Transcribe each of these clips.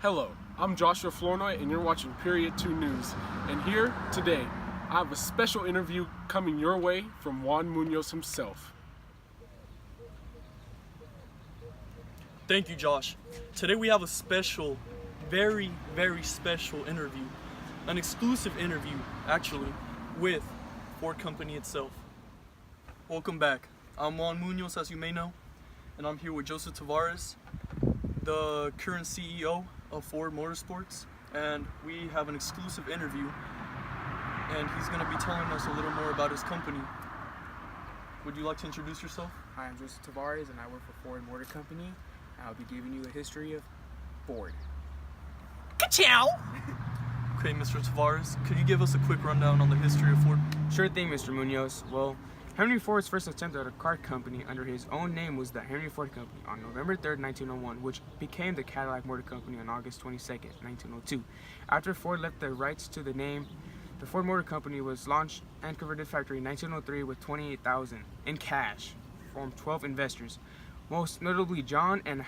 Hello, I'm Joshua Flournoy, and you're watching Period 2 News. And here, today, I have a special interview coming your way from Juan Munoz himself. Thank you, Josh. Today we have a special, very special interview. An exclusive interview, actually, with Ford Company itself. Welcome back. I'm Juan Munoz, as you may know, and I'm here with Joseph Tavares, the current CEO of Ford Motorsports, and we have an exclusive interview, and he's going to be telling us a little more about his company. Would you like to introduce yourself? Hi, I'm Joseph Tavares, and I work for Ford Motor Company. I'll be giving you a history of Ford. Ka-chow! Okay, Mr. Tavares, could you give us a quick rundown on the history of Ford? Sure thing, Mr. Munoz. Well, Henry Ford's first attempt at a car company under his own name was the Henry Ford Company on November 3rd, 1901, which became the Cadillac Motor Company on August 22nd, 1902. After Ford left the rights to the name, the Ford Motor Company was launched and converted factory in 1903 with $28,000 in cash from 12 investors, most notably John and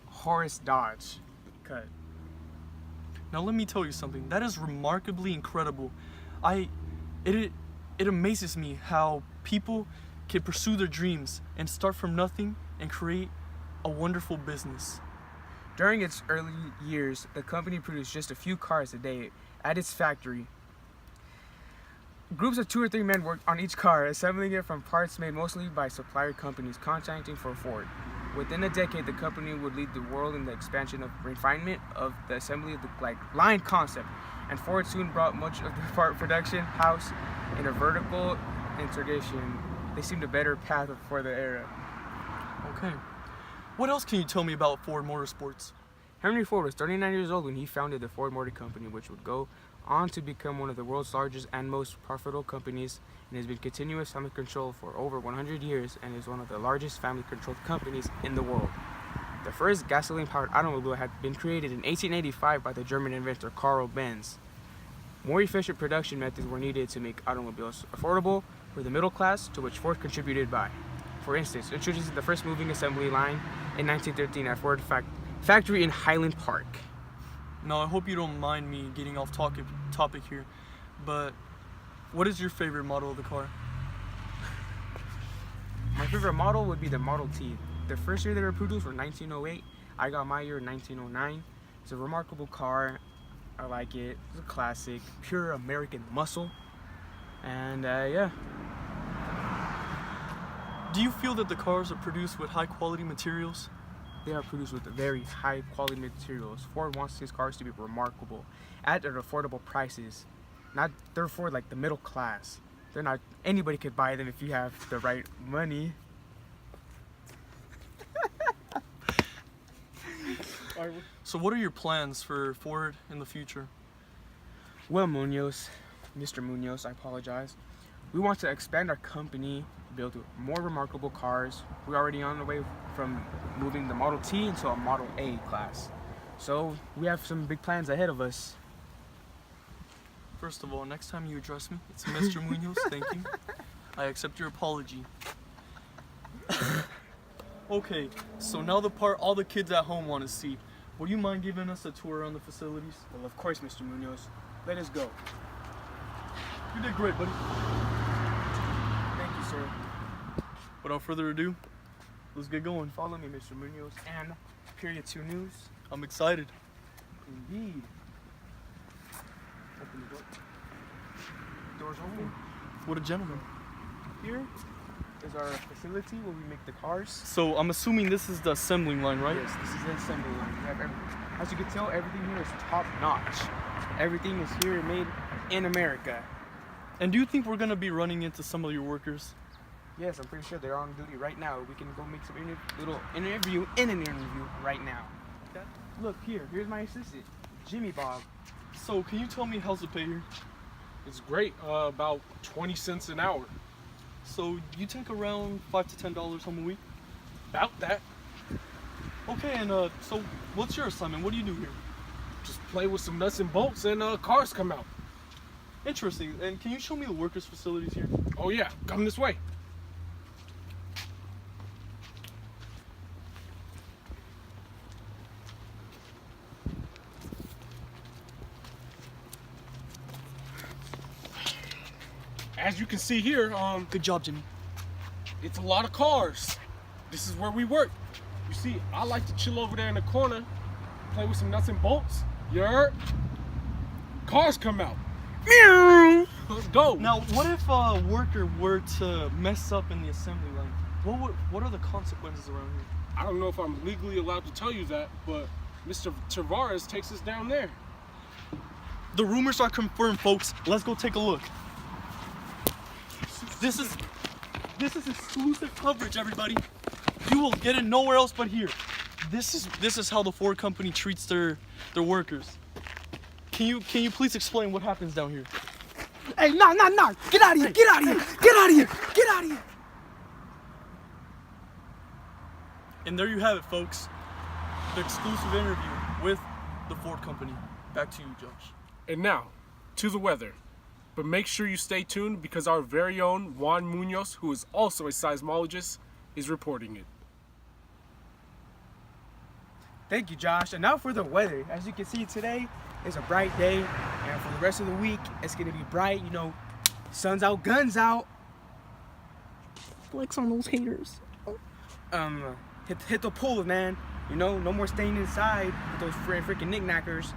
Horace Dodge. Cut. Now let me tell you something. That is remarkably incredible. It amazes me how people can pursue their dreams and start from nothing and create a wonderful business. During its early years, the company produced just a few cars a day at its factory. Groups of 2 or 3 men worked on each car, assembling it from parts made mostly by supplier companies contracting for Ford. Within a decade, the company would lead the world in the expansion of refinement of the assembly of the line concept, and Ford soon brought much of the part production house in a vertical integration. They seemed a better path for the era. Okay. What else can you tell me about Ford Motorsports? Henry Ford was 39 years old when he founded the Ford Motor Company, which would go on to become one of the world's largest and most profitable companies, and has been continuous family control for over 100 years and is one of the largest family-controlled companies in the world. The first gasoline-powered automobile had been created in 1885 by the German inventor Karl Benz. More efficient production methods were needed to make automobiles affordable for the middle class, to which Ford contributed by, for instance, introducing the first moving assembly line in 1913 at Ford factory in Highland Park. Now, I hope you don't mind me getting off topic here, but what is your favorite model of the car? My favorite model would be the Model T. The first year they were produced was 1908. I got my year in 1909. It's a remarkable car. I like it. It's a classic, pure American muscle. And yeah. Do you feel that the cars are produced with high quality materials? They are produced with very high quality materials. Ford wants his cars to be remarkable at affordable prices. Not they're for like the middle class. They're not, anybody could buy them if you have the right money. So what are your plans for Ford in the future? Well, Mr. Munoz, I apologize. We want to expand our company, build more remarkable cars. We're already on the way from moving the Model T into a Model A class. So we have some big plans ahead of us. First of all, next time you address me, it's Mr. Munoz, thank you. I accept your apology. Okay, so now the part all the kids at home want to see. Would you mind giving us a tour around the facilities? Well, of course, Mr. Munoz. Let us go. You did great, buddy. Thank you, sir. Without further ado, let's get going. Follow me, Mr. Munoz, and Period 2 News. I'm excited. Indeed. Open the door. Doors open. What a gentleman. Here is our facility where we make the cars. So I'm assuming this is the assembling line, right? Yes, this is the assembly line. We have as you can tell, everything here is top notch. Everything is here made in America. And do you think we're gonna be running into some of your workers? Yes, I'm pretty sure they're on duty right now. We can go make some little interview in an interview right now. Okay. Look here. Here's my assistant, Jimmy Bob. So can you tell me how's the pay here? It's great, about 20 cents an hour. So you take around $5 to $10 home a week? About that. Okay, and so what's your assignment? What do you do here? Just play with some nuts and bolts and cars come out. Interesting. And can you show me the workers' facilities here? Oh yeah, come this way. as you can see here, Good job, Jimmy. it's a lot of cars. This is where we work. You see, I like to chill over there in the corner, play with some nuts and bolts. You heard? Cars come out. Meow. Let's go. Now, what if a worker were to mess up in the assembly line? What are the consequences around here? I don't know if I'm legally allowed to tell you that, but Mr. Tavares takes us down there. The rumors are confirmed, folks. Let's go take a look. This is exclusive coverage, everybody. You will get it nowhere else but here. This is how the Ford company treats their workers. Can you please explain what happens down here? Hey, nah. Get out of here. Get out of here. Get out of here. Get out of here. And there you have it, folks. The exclusive interview with the Ford company. Back to you, Josh. And now, to the weather. But make sure you stay tuned because our very own Juan Munoz, who is also a seismologist, is reporting it. Thank you, Josh. And now for the weather. As you can see today, it's a bright day. And for the rest of the week, it's going to be bright. You know, sun's out, guns out. Flex on those haters. Hit the pool, man. You know, no more staying inside with those freaking knickknackers.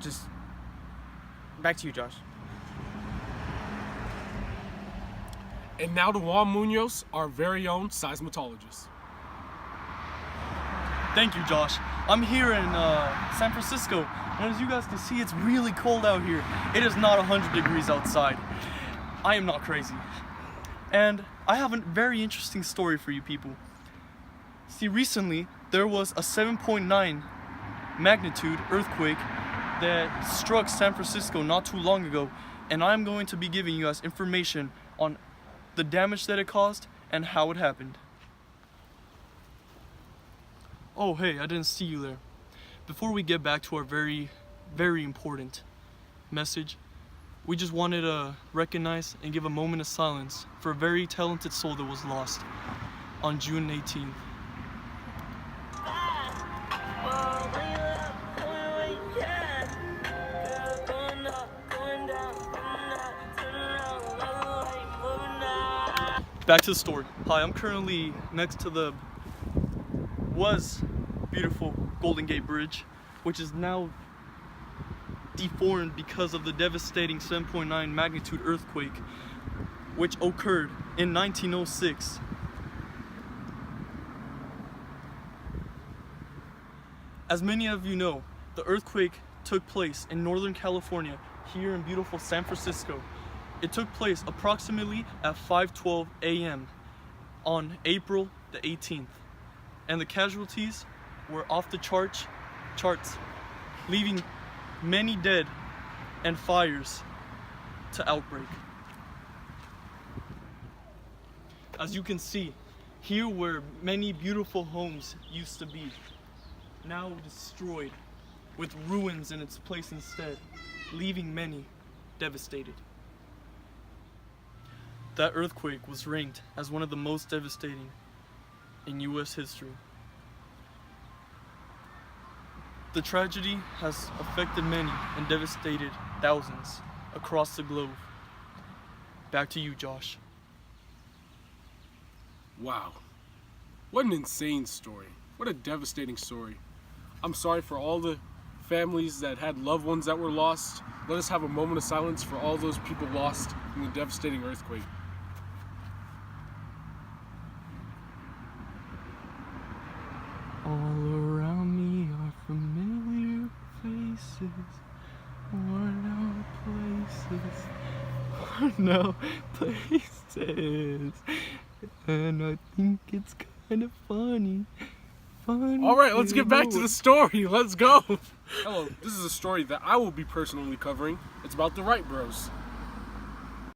Just back to you, Josh. And now to Juan Munoz, our very own seismologist. Thank you, Josh. I'm here in San Francisco, and as you guys can see, it's really cold out here. It is not 100 degrees outside. I am not crazy. And I have a very interesting story for you people. See, recently, there was a 7.9 magnitude earthquake that struck San Francisco not too long ago, and I'm going to be giving you guys information on the damage that it caused and how it happened. Oh, hey, I didn't see you there. Before we get back to our very, very important message, we just wanted to recognize and give a moment of silence for a very talented soul that was lost on June 18th. Back to the story. Hi, I'm currently next to the beautiful Golden Gate Bridge, which is now deformed because of the devastating 7.9 magnitude earthquake which occurred in 1906. As many of you know, the earthquake took place in Northern California, here in beautiful San Francisco. It took place approximately at 5:12 a.m. on April the 18th, and the casualties were off the charts, leaving many dead and fires to outbreak. As you can see, here where many beautiful homes used to be, now destroyed with ruins in its place instead, leaving many devastated. That earthquake was ranked as one of the most devastating in U.S. history. The tragedy has affected many and devastated thousands across the globe. Back to you, Josh. Wow. What an insane story. What a devastating story. I'm sorry for all the families that had loved ones that were lost. Let us have a moment of silence for all those people lost in the devastating earthquake. All around me are familiar faces, worn out places, and I think it's kind of funny. All right, let's get back to the story. Let's go. Hello, this is a story that I will be personally covering. It's about the Wright bros.